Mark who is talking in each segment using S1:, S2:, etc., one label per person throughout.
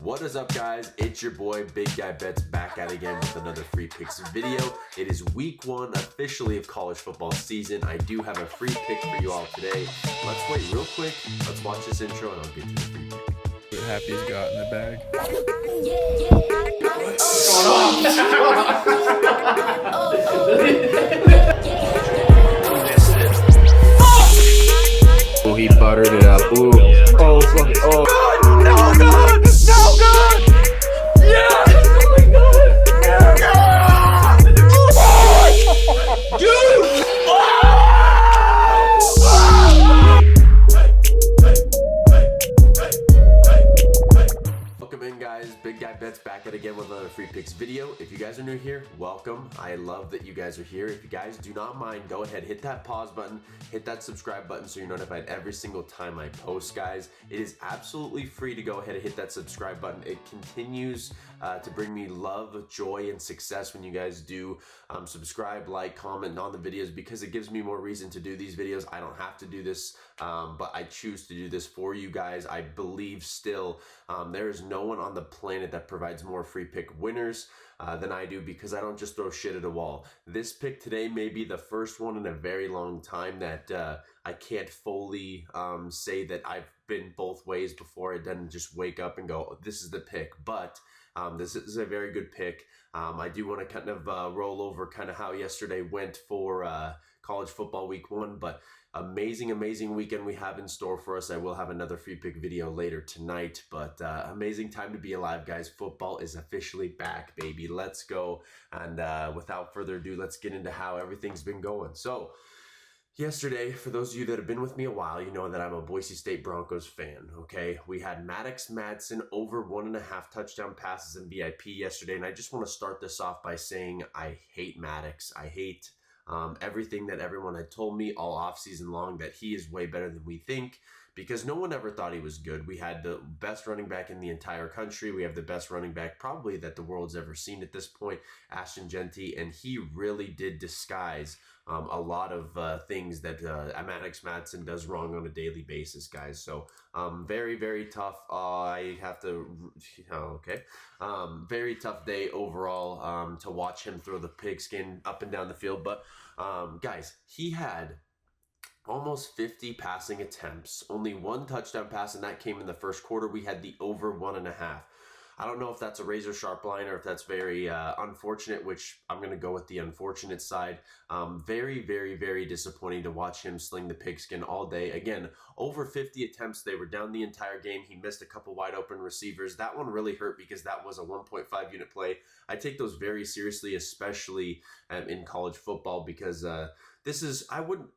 S1: What is up, guys? It's your boy Big Guy Bets back at again with another free picks video. It is week 1 officially of college football season. I do have a free pick for you all today. Let's wait real quick. Let's watch this intro and I'll get to the free pick.
S2: What Happy's got in the bag.
S3: Oh, he buttered it up. Ooh. Oh, fuck. Oh.
S2: No good! No good! Yeah! Oh my god! Yeah! Dude!
S1: Welcome in, guys. Big Guy Bets back at again with another free picks video. If you guys are new here, welcome. I love that you guys are here. If you guys do not mind, go ahead, hit that pause button, hit that subscribe button so you're notified every single time I post, guys. It is absolutely free to go ahead and hit that subscribe button. It continues to bring me love, joy, and success when you guys do subscribe, like, comment on the videos, because it gives me more reason to do these videos. I don't have to do this, but I choose to do this for you guys. I believe still there is no one on the planet that provides more free pick winners than I do, because I don't just throw shit at a wall. This pick today may be the first one in a very long time that I can't fully say that I've been both ways before. I didn't just wake up and go, this is the pick, but this is a very good pick. I do want to kind of roll over kind of how yesterday went for college football week 1, but amazing weekend we have in store for us. I will have another free pick video later tonight, but amazing time to be alive, guys. Football is officially back, baby. Let's go. And without further ado, let's get into how everything's been going. So yesterday, for those of you that have been with me a while, you know that I'm a Boise State Broncos fan, okay? We had Maddox Madsen over 1.5 touchdown passes in VIP yesterday, and I just want to start this off by saying I hate Maddox. I hate everything that everyone had told me all offseason long, that he is way better than we think, because no one ever thought he was good. We had the best running back in the entire country. We have the best running back probably that the world's ever seen at this point, Ashton Genty, and he really did disguise a lot of things that Maddox Madsen does wrong on a daily basis, guys. So very tough. I have to, okay. Very tough day overall to watch him throw the pigskin up and down the field. But guys, he had almost 50 passing attempts, only 1 touchdown pass, and that came in the first quarter. We had the over 1.5. I don't know if that's a razor sharp line or if that's very unfortunate, which I'm going to go with the unfortunate side. Very disappointing to watch him sling the pigskin all day. Again, over 50 attempts. They were down the entire game. He missed a couple wide open receivers. That one really hurt because that was a 1.5 unit play. I take those very seriously, especially in college football, because this is,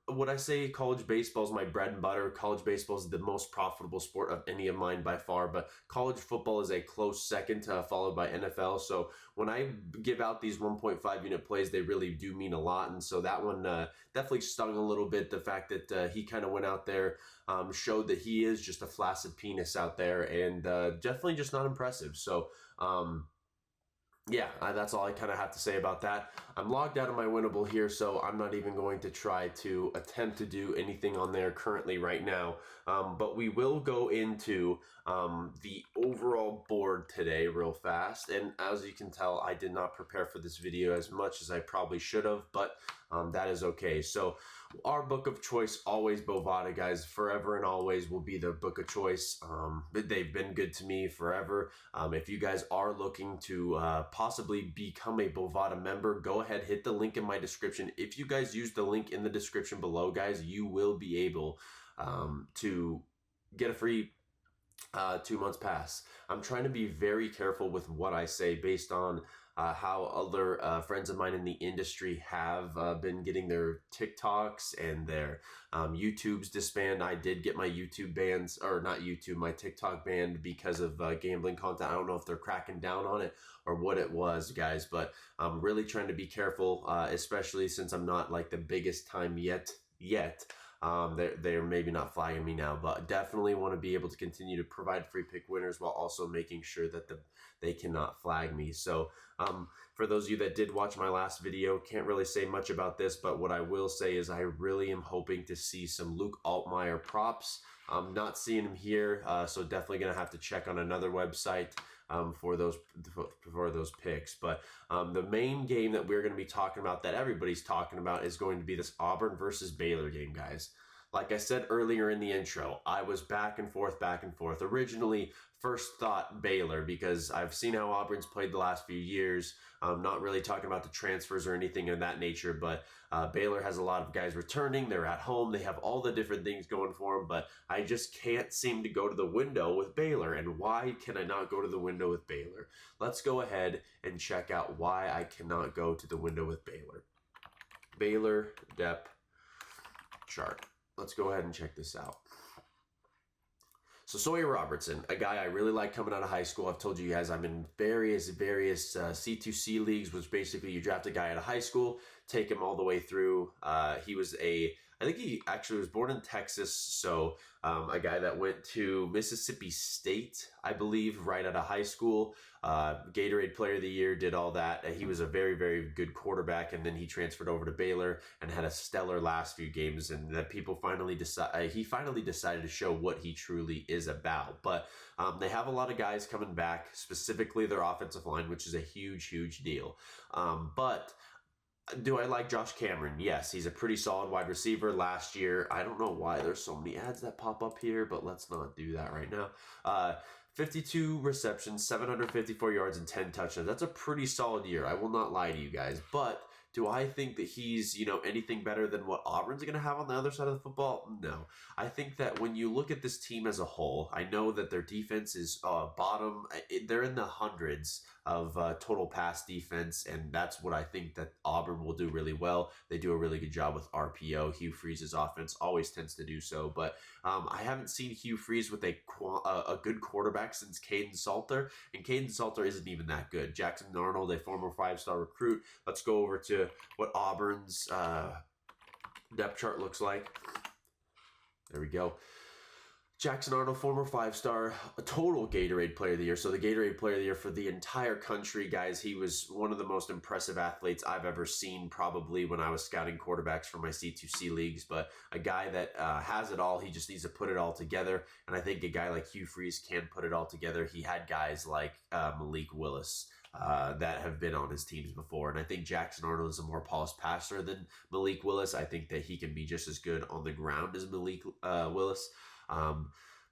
S1: would I say college baseball is my bread and butter. College baseball is the most profitable sport of any of mine by far, but college football is a close second, followed by NFL. So when I give out these 1.5 unit plays, they really do mean a lot. And so that one definitely stung a little bit. The fact that he kind of went out there, showed that he is just a flaccid penis out there, and definitely just not impressive. So, yeah, that's all I kind of have to say about that. I'm logged out of my winnable here, so I'm not even going to try to attempt to do anything on there currently right now. But we will go into the overall board today real fast. And as you can tell, I did not prepare for this video as much as I probably should have, but that is okay. So our book of choice, always Bovada, guys, forever and always will be the book of choice. They've been good to me forever. If you guys are looking to possibly become a Bovada member, go ahead, hit the link in my description. If you guys use the link in the description below, guys, you will be able to get a free 2 months pass. I'm trying to be very careful with what I say based on how other friends of mine in the industry have been getting their TikToks and their YouTubes disbanded. I did get my YouTube bans, or not YouTube, my TikTok banned because of gambling content. I don't know if they're cracking down on it or what it was, guys, but I'm really trying to be careful, especially since I'm not like the biggest time yet. They're maybe not flagging me now, but definitely want to be able to continue to provide free pick winners while also making sure that they cannot flag me. So for those of you that did watch my last video, can't really say much about this, but what I will say is I really am hoping to see some Luke Altmaier props. I'm not seeing him here, so definitely going to have to check on another website for those picks. But the main game that we're going to be talking about, that everybody's talking about, is going to be this Auburn versus Baylor game, guys. Like I said earlier in the intro, I was back and forth. Originally, first thought Baylor, because I've seen how Auburn's played the last few years. Not really talking about the transfers or anything of that nature, but Baylor has a lot of guys returning. They're at home. They have all the different things going for them, but I just can't seem to go to the window with Baylor. And why can I not go to the window with Baylor? Let's go ahead and check out why I cannot go to the window with Baylor. Baylor depth chart. Let's go ahead and check this out. So Sawyer Robertson, a guy I really like coming out of high school. I've told you guys I'm in various C2C leagues, which basically you draft a guy out of high school, take him all the way through. I think he actually was born in Texas, so a guy that went to Mississippi State, I believe, right out of high school. Gatorade Player of the Year, did all that. He was a very, very good quarterback, and then he transferred over to Baylor and had a stellar last few games, and that people finally he finally decided to show what he truly is about. But they have a lot of guys coming back, specifically their offensive line, which is a huge, huge deal. But do I like Josh Cameron? Yes, he's a pretty solid wide receiver. Last year, I don't know why there's so many ads that pop up here, but let's not do that right now. 52 receptions, 754 yards, and 10 touchdowns. That's a pretty solid year. I will not lie to you guys. But do I think that he's, anything better than what Auburn's going to have on the other side of the football? No. I think that when you look at this team as a whole, I know that their defense is bottom. They're in the hundreds of total pass defense, and that's what I think that Auburn will do really well. They do a really good job with RPO. Hugh Freeze's offense always tends to do so, but I haven't seen Hugh Freeze with a good quarterback since Caden Salter, and Caden Salter isn't even that good. Jackson Arnold, a former 5-star recruit. Let's go over to what Auburn's depth chart looks like. There we go. Jackson Arnold, former 5-star, a total Gatorade Player of the Year. So the Gatorade Player of the Year for the entire country, guys. He was one of the most impressive athletes I've ever seen, probably when I was scouting quarterbacks for my C2C leagues. But a guy that has it all. He just needs to put it all together. And I think a guy like Hugh Freeze can put it all together. He had guys like Malik Willis that have been on his teams before. And I think Jackson Arnold is a more polished passer than Malik Willis. I think that he can be just as good on the ground as Malik Willis.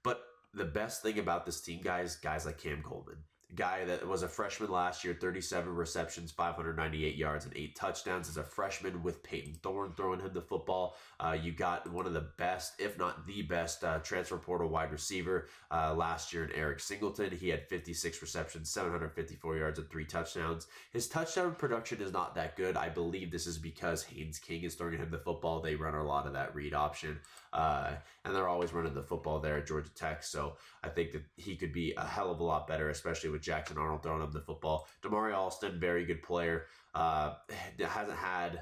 S1: But the best thing about this team, guys like Cam Coleman, a guy that was a freshman last year, 37 receptions, 598 yards, and 8 touchdowns as a freshman with Peyton Thorne throwing him the football. You got one of the best, if not the best, transfer portal wide receiver last year in Eric Singleton. He had 56 receptions, 754 yards, and 3 touchdowns. His touchdown production is not that good. I believe this is because Haynes King is throwing him the football. They run a lot of that read option, and they're always running the football there at Georgia Tech. So I think that he could be a hell of a lot better, especially with Jackson Arnold throwing him the football. Damari Alston, very good player. Hasn't had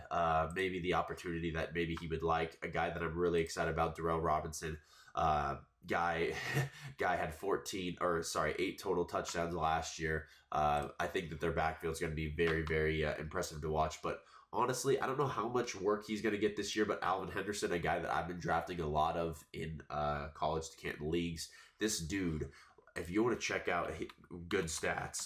S1: maybe the opportunity that maybe he would like. A guy that I'm really excited about, Darrell Robinson. Guy had 8 total touchdowns last year. I think that their backfield is going to be very, very impressive to watch. But honestly, I don't know how much work he's going to get this year, but Alvin Henderson, a guy that I've been drafting a lot of in college to Canton leagues. This dude, if you want to check out good stats,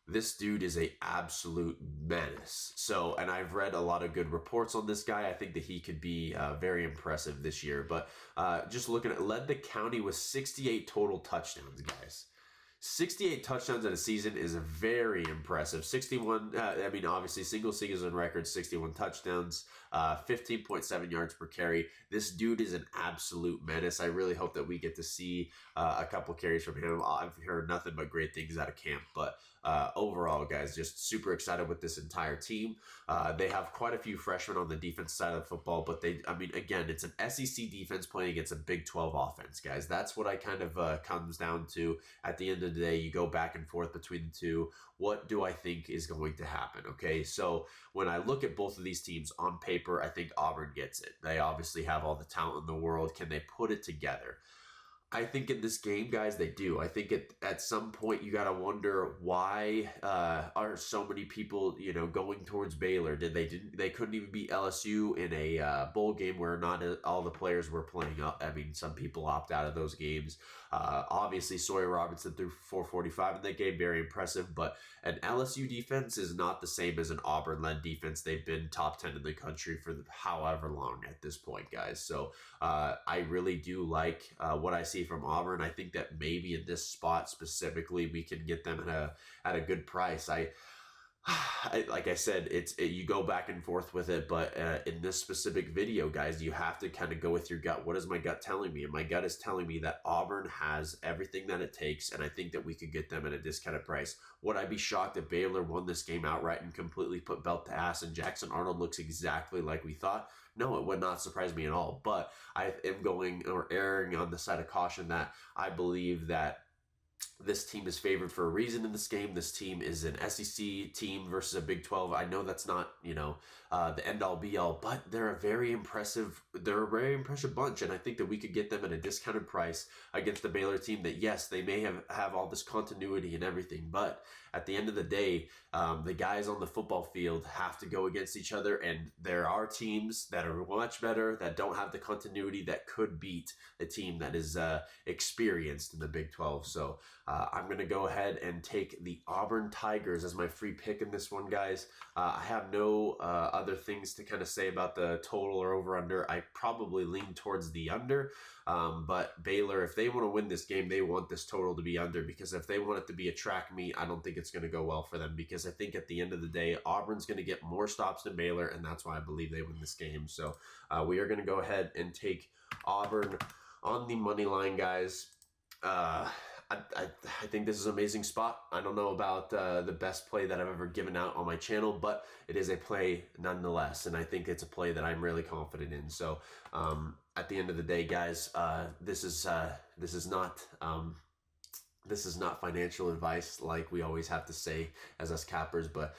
S1: this dude is a absolute menace. So, and I've read a lot of good reports on this guy. I think that he could be very impressive this year. But just looking at, led the county with 68 total touchdowns, guys. 68 touchdowns in a season is very impressive. 61, obviously single season record, 61 touchdowns, 15.7 yards per carry. This dude is an absolute menace. I really hope that we get to see a couple carries from him. I've heard nothing but great things out of camp, but overall, guys, just super excited with this entire team. They have quite a few freshmen on the defense side of the football, but again, it's an SEC defense playing against a Big 12 offense, guys. That's what I kind of comes down to. At the end of the day, you go back and forth between the two. What do I think is going to happen? Okay, so when I look at both of these teams on paper, I think Auburn gets it. They obviously have all the talent in the world. Can they put it together? I think in this game, guys, they do. I think at some point you got to wonder why are so many people, going towards Baylor? They couldn't even beat LSU in a bowl game where not all the players were playing up. Some people opt out of those games. Obviously, Sawyer Robertson threw 445 in that game, very impressive. But an LSU defense is not the same as an Auburn-led defense. They've been top 10 in the country for however long at this point, guys. So I really do like what I see from Auburn. I think that maybe in this spot specifically, we can get them at a good price. Like I said, you go back and forth with it, but in this specific video, guys, you have to kind of go with your gut. What is my gut telling me? And my gut is telling me that Auburn has everything that it takes, and I think that we could get them at a discounted price. Would I be shocked if Baylor won this game outright and completely put belt to ass and Jackson Arnold looks exactly like we thought? No, it would not surprise me at all. But I am going or erring on the side of caution that I believe that this team is favored for a reason in this game. This team is an SEC team versus a Big 12. I know that's not, the end-all be-all, but they're a very impressive bunch, and I think that we could get them at a discounted price against the Baylor team that, yes, they may have all this continuity and everything, but at the end of the day, the guys on the football field have to go against each other, and there are teams that are much better, that don't have the continuity, that could beat a team that is experienced in the Big 12. So I'm going to go ahead and take the Auburn Tigers as my free pick in this one, guys. I have no other things to kind of say about the total or over-under. I probably lean towards the under, but Baylor, if they want to win this game, they want this total to be under, because if they want it to be a track meet, I don't think it's going to go well for them, because I think at the end of the day, Auburn's going to get more stops than Baylor, and that's why I believe they win this game. So we are going to go ahead and take Auburn on the money line, guys. I think this is an amazing spot. I don't know about the best play that I've ever given out on my channel, but it is a play nonetheless, and I think it's a play that I'm really confident in. So at the end of the day, guys, this is not financial advice, like we always have to say as us cappers, but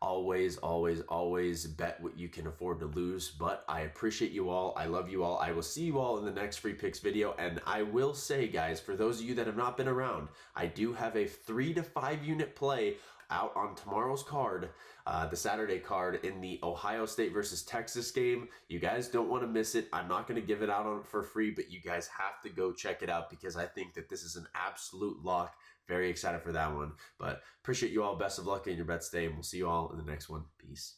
S1: always bet what you can afford to lose. But I appreciate you all. I love you all. I will see you all in the next free picks video. And I will say, guys, for those of you that have not been around, I do have a 3 to 5 unit play out on tomorrow's card, the Saturday card, in the Ohio State versus Texas game. You guys don't want to miss it. I'm not going to give it out for free, but you guys have to go check it out, because I think that this is an absolute lock. Very excited for that one. But appreciate you all. Best of luck in your bets today, and we'll see you all in the next one. Peace.